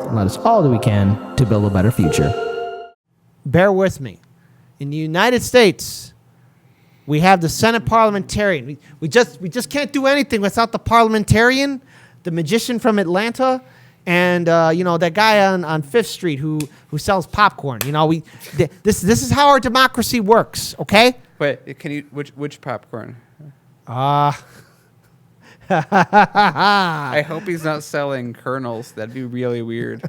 and let us all do we can to build a better future. Bear with me. In the United States, we have the Senate Parliamentarian. We just can't do anything without the Parliamentarian, the magician from Atlanta, and that guy on Fifth Street who sells popcorn. This is how our democracy works. Okay. Wait, can you which popcorn? I hope he's not selling kernels. That'd be really weird.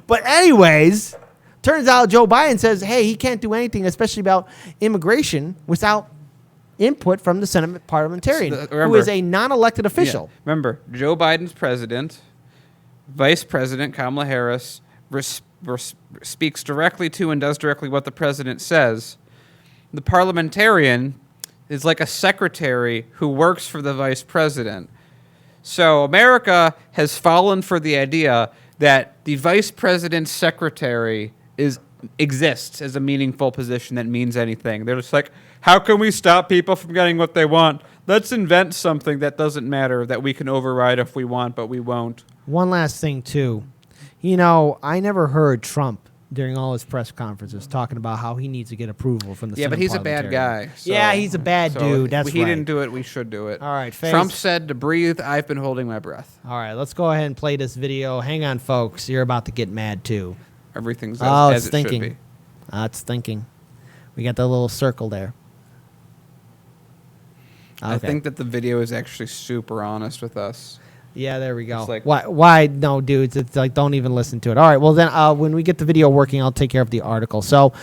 But anyways, turns out Joe Biden says, hey, he can't do anything, especially about immigration, without input from the Senate Parliamentarian, who is a non-elected official. Yeah. Remember, Joe Biden's president, Vice President Kamala Harris speaks directly to and does directly what the president says. The parliamentarian is like a secretary who works for the vice president. So America has fallen for the idea that the vice president's secretary exists as a meaningful position that means anything. They're just like, how can we stop people from getting what they want? Let's invent something that doesn't matter, that we can override if we want, but we won't. One last thing, too. I never heard Trump during all his press conferences talking about how he needs to get approval from the Senate. Yeah, but he's a bad guy. Yeah, he's a bad dude. That's right. He didn't do it. We should do it. All right, Trump said to breathe. I've been holding my breath. All right, let's go ahead and play this video. Hang on, folks. You're about to get mad, too. Everything's as it should be. It's thinking. We got the little circle there. Okay. I think that the video is actually super honest with us. Yeah, there we go. It's like, why? No, dudes. It's like, don't even listen to it. All right. Well, then when we get the video working, I'll take care of the article. So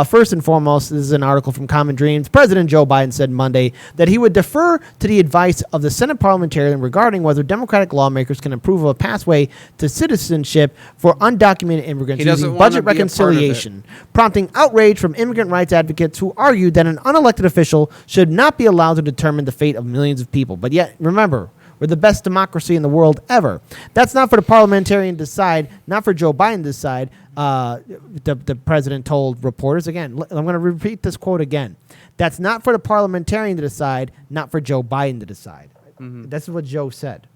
first and foremost, this is an article from Common Dreams. President Joe Biden said Monday that he would defer to the advice of the Senate Parliamentarian regarding whether Democratic lawmakers can approve of a pathway to citizenship for undocumented immigrants using budget reconciliation, prompting outrage from immigrant rights advocates who argued that an unelected official should not be allowed to determine the fate of millions of people. But yet, remember, we're the best democracy in the world ever. That's not for the parliamentarian to decide, not for Joe Biden to decide, the president told reporters. Again, I'm going to repeat this quote again. That's not for the parliamentarian to decide, not for Joe Biden to decide. Mm-hmm. That's what Joe said.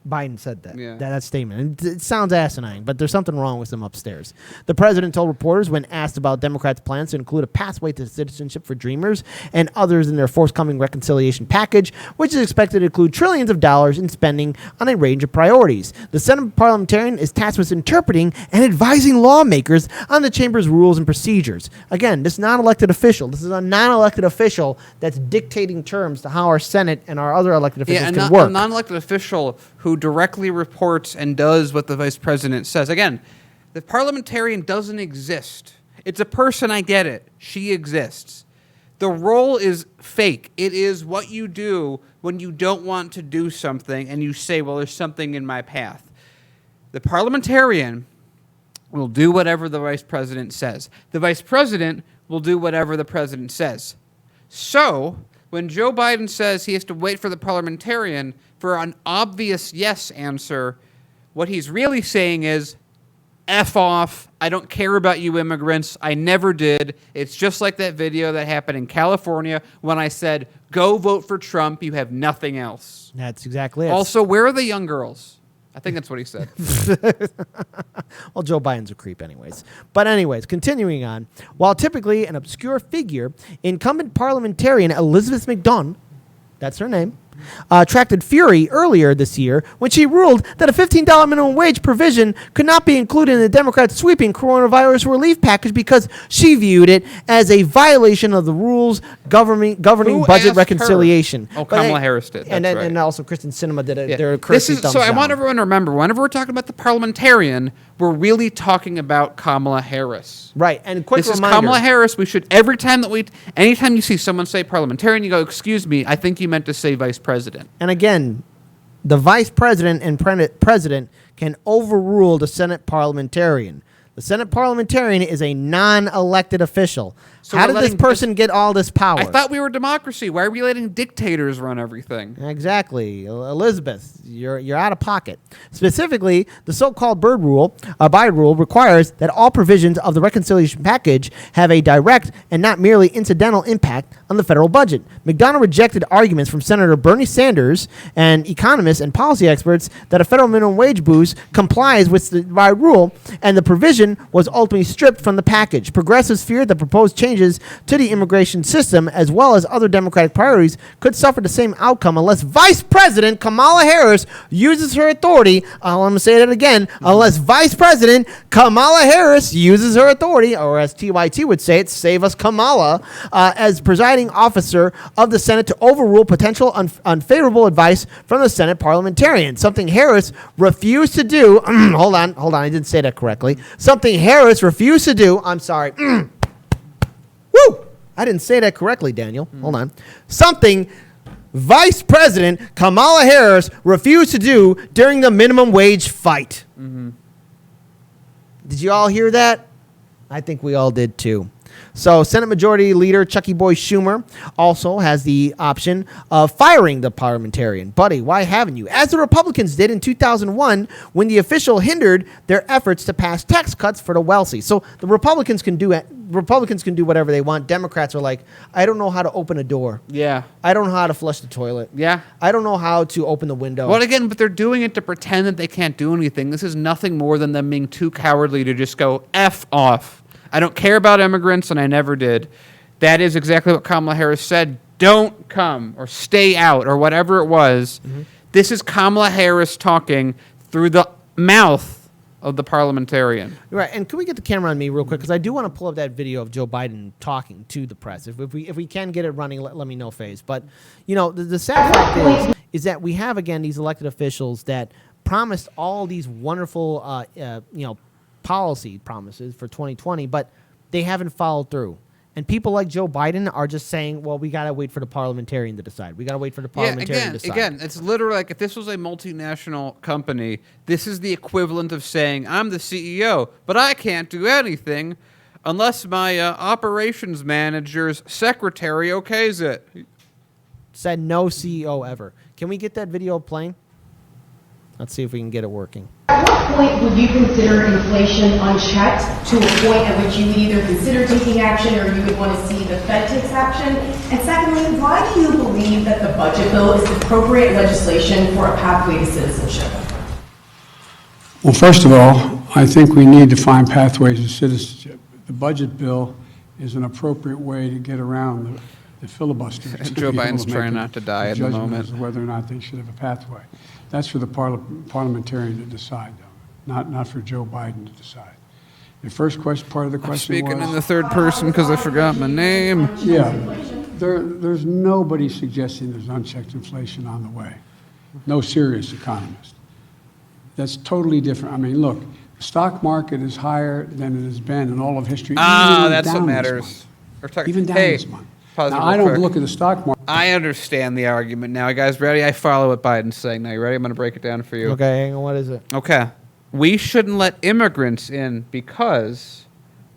Biden said that, that statement. And it sounds asinine, but there's something wrong with him upstairs. The president told reporters when asked about Democrats' plans to include a pathway to citizenship for Dreamers and others in their forthcoming reconciliation package, which is expected to include trillions of dollars in spending on a range of priorities. The Senate Parliamentarian is tasked with interpreting and advising lawmakers on the chamber's rules and procedures. Again, this is not an elected official. This is a non-elected official that's dictating terms to how our Senate and our other elected officials can work. A non-elected official who directly reports and does what the vice president says. Again, the parliamentarian doesn't exist. It's a person, I get it. She exists. The role is fake. It is what you do when you don't want to do something and you say, well, there's something in my path. The parliamentarian will do whatever the vice president says. The vice president will do whatever the president says. So, when Joe Biden says he has to wait for the parliamentarian for an obvious yes answer, what he's really saying is, F off, I don't care about you immigrants, I never did. It's just like that video that happened in California when I said, go vote for Trump, you have nothing else. That's exactly it. Also, where are the young girls? I think that's what he said. Well, Joe Biden's a creep anyways. But anyways, continuing on. While typically an obscure figure, incumbent parliamentarian Elizabeth McDunn, that's her name, attracted fury earlier this year when she ruled that a $15 minimum wage provision could not be included in the Democrats' sweeping coronavirus relief package because she viewed it as a violation of the rules governing budget reconciliation. Oh, Kamala Harris did. And also Kristen Sinema did their courtesy thumbs down. I want everyone to remember, whenever we're talking about the parliamentarian, we're really talking about Kamala Harris. Right. And quick reminder. This is Kamala Harris. We should, anytime you see someone say parliamentarian, you go, excuse me, I think you meant to say vice president. And again, the vice president and president can overrule the Senate parliamentarian. The Senate parliamentarian is a non-elected official. So How we're did this letting person get all this power? I thought we were democracy. Why are we letting dictators run everything? Exactly. Elizabeth, you're out of pocket. Specifically, the so-called Biden rule requires that all provisions of the reconciliation package have a direct and not merely incidental impact on the federal budget. McDonough rejected arguments from Senator Bernie Sanders and economists and policy experts that a federal minimum wage boost complies with the Biden rule, and the provision was ultimately stripped from the package. Progressives feared the proposed changes to the immigration system, as well as other Democratic priorities, could suffer the same outcome unless Vice President Kamala Harris uses her authority. I'm going to say that again. Unless Vice President Kamala Harris uses her authority, or as TYT would say it, save us Kamala, as presiding officer of the Senate to overrule potential unfavorable advice from the Senate parliamentarian. Something Harris refused to do. Hold on. I didn't say that correctly. Something Harris refused to do. I'm sorry. Woo! I didn't say that correctly, Daniel. Hold on. Something Vice President Kamala Harris refused to do during the minimum wage fight. Did you all hear that? I think we all did too. So Senate Majority Leader Chucky Boy Schumer also has the option of firing the parliamentarian. Buddy, why haven't you? As the Republicans did in 2001 when the official hindered their efforts to pass tax cuts for the wealthy. So the Republicans can do whatever they want. Democrats are like, I don't know how to open a door. Yeah. I don't know how to flush the toilet. Yeah. I don't know how to open the window. Well, again, but they're doing it to pretend that they can't do anything. This is nothing more than them being too cowardly to just go F off. I don't care about immigrants, and I never did. That is exactly what Kamala Harris said. Don't come, or stay out, or whatever it was. This is Kamala Harris talking through the mouth of the parliamentarian. Right, and can we get the camera on me real quick? Because I do want to pull up that video of Joe Biden talking to the press. If we can get it running, let me know, Faze. But, the sad fact is that we have, again, these elected officials that promised all these wonderful, policy promises for 2020, but they haven't followed through. And people like Joe Biden are just saying, well, we got to wait for the parliamentarian to decide. We got to wait for the parliamentarian to decide. Again, it's literally like if this was a multinational company, this is the equivalent of saying, I'm the CEO, but I can't do anything unless my operations manager's secretary okays it. Said no CEO ever. Can we get that video playing? Let's see if we can get it working. At what point would you consider inflation unchecked to a point at which you would either consider taking action or you would want to see the Fed takes action? And secondly, why do you believe that the budget bill is the appropriate legislation for a pathway to citizenship? Well, first of all, I think we need to find pathways to citizenship. The budget bill is an appropriate way to get around the filibuster. Joe Biden's trying not to die at the moment. As to whether or not they should have a pathway. That's for the parliamentarian to decide, though, not for Joe Biden to decide. The first question, part of the question was... Speaking in the third person because I forgot my name. Yeah. There's nobody suggesting there's unchecked inflation on the way. No serious economist. That's totally different. I mean, look, the stock market is higher than it has been in all of history. That's what matters. Even down this month. Now, I don't look at the stock market. I understand the argument now. You guys ready? I follow what Biden's saying now. You ready? I'm going to break it down for you. Okay, hang on. What is it? Okay. We shouldn't let immigrants in because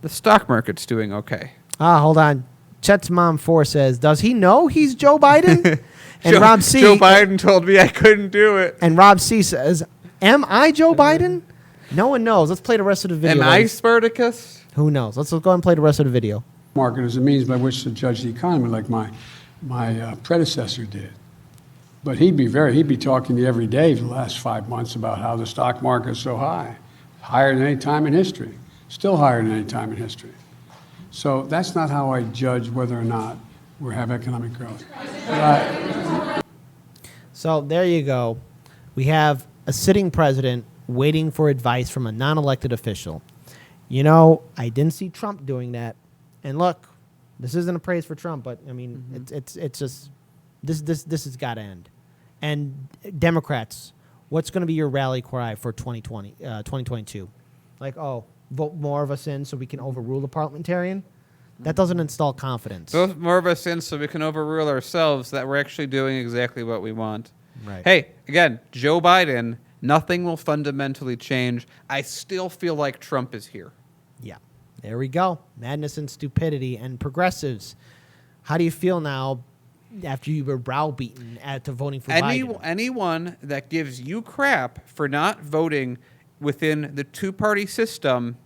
the stock market's doing okay. Hold on. Chet's mom 4 says, does he know he's Joe Biden? And Rob C. Joe Biden told me I couldn't do it. And Rob C. says, am I Joe Biden? No one knows. Let's play the rest of the video. Am I Spartacus? Who knows? Let's go ahead and play the rest of the video. Market as a means by which to judge the economy, like my predecessor did. But he'd be talking to you every day for the last 5 months about how the stock market is so high, higher than any time in history, still higher than any time in history. So that's not how I judge whether or not we have economic growth. So there you go. We have a sitting president waiting for advice from a non-elected official. I didn't see Trump doing that. And look, this isn't a praise for Trump, but I mean, it's just this has got to end. And Democrats, what's going to be your rally cry for 2022? Like, vote more of us in so we can overrule the parliamentarian? That doesn't install confidence. Vote more of us in so we can overrule ourselves that we're actually doing exactly what we want. Right. Hey, again, Joe Biden, nothing will fundamentally change. I still feel like Trump is here. Yeah, there we go. Madness and stupidity. And progressives, how do you feel now after you were browbeaten to voting for Biden? Anyone that gives you crap for not voting within the two-party system,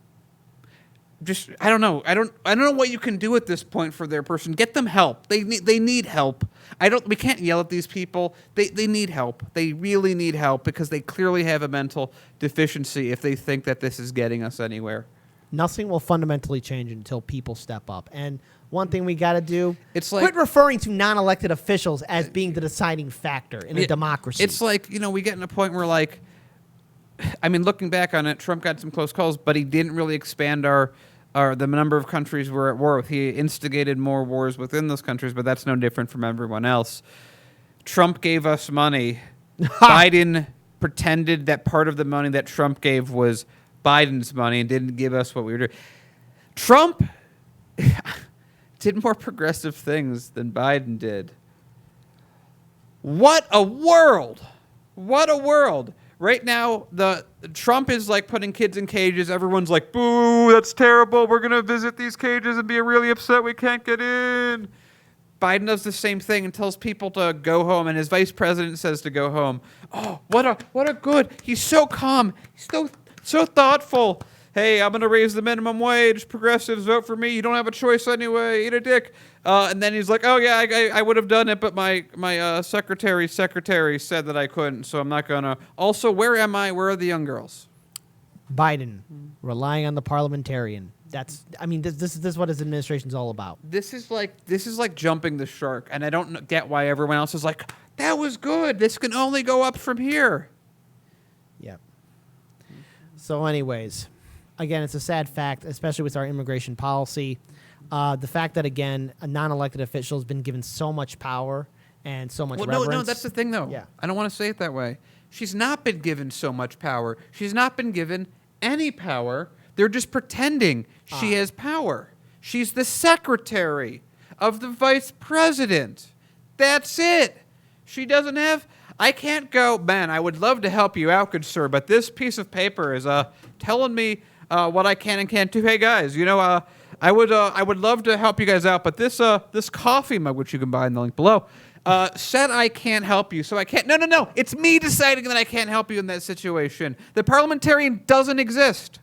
just I don't know what you can do at this point for their person. Get them help. They need help. We can't yell at these people. They need help. They really need help because they clearly have a mental deficiency if they think that this is getting us anywhere. Nothing will fundamentally change until people step up. And one thing we got to do, quit referring to non-elected officials as being the deciding factor in a democracy. It's like, we get in a point where, like, I mean, looking back on it, Trump got some close calls, but he didn't really expand the number of countries we're at war with. He instigated more wars within those countries, but that's no different from everyone else. Trump gave us money. Biden pretended that part of the money that Trump gave was Biden's money and didn't give us what we were doing. Trump did more progressive things than Biden did. What a world! What a world! Right now, Trump is like putting kids in cages. Everyone's like, boo, that's terrible. We're going to visit these cages and be really upset we can't get in. Biden does the same thing and tells people to go home, and his vice president says to go home. Oh, what a good. He's so calm. He's so thoughtful. Hey, I'm going to raise the minimum wage. Progressives, vote for me. You don't have a choice anyway. Eat a dick. And then he's like, oh, yeah, I would have done it, but my secretary said that I couldn't, so I'm not going to. Also, where am I? Where are the young girls? Biden, relying on the parliamentarian. This is what his administration's all about. This is like jumping the shark, and I don't get why everyone else is like, that was good. This can only go up from here. Yep. So anyways, again, it's a sad fact, especially with our immigration policy. The fact that, again, a non-elected official has been given so much power and so much reverence. No, that's the thing, though. Yeah. I don't want to say it that way. She's not been given so much power. She's not been given any power. They're just pretending she has power. She's the secretary of the vice president. That's it. She doesn't have... I can't go, man, I would love to help you out, good sir, but this piece of paper is telling me what I can and can't do. Hey, guys, I would love to help you guys out, but this coffee mug, which you can buy in the link below, said I can't help you, so I can't. No. It's me deciding that I can't help you in that situation. The parliamentarian doesn't exist.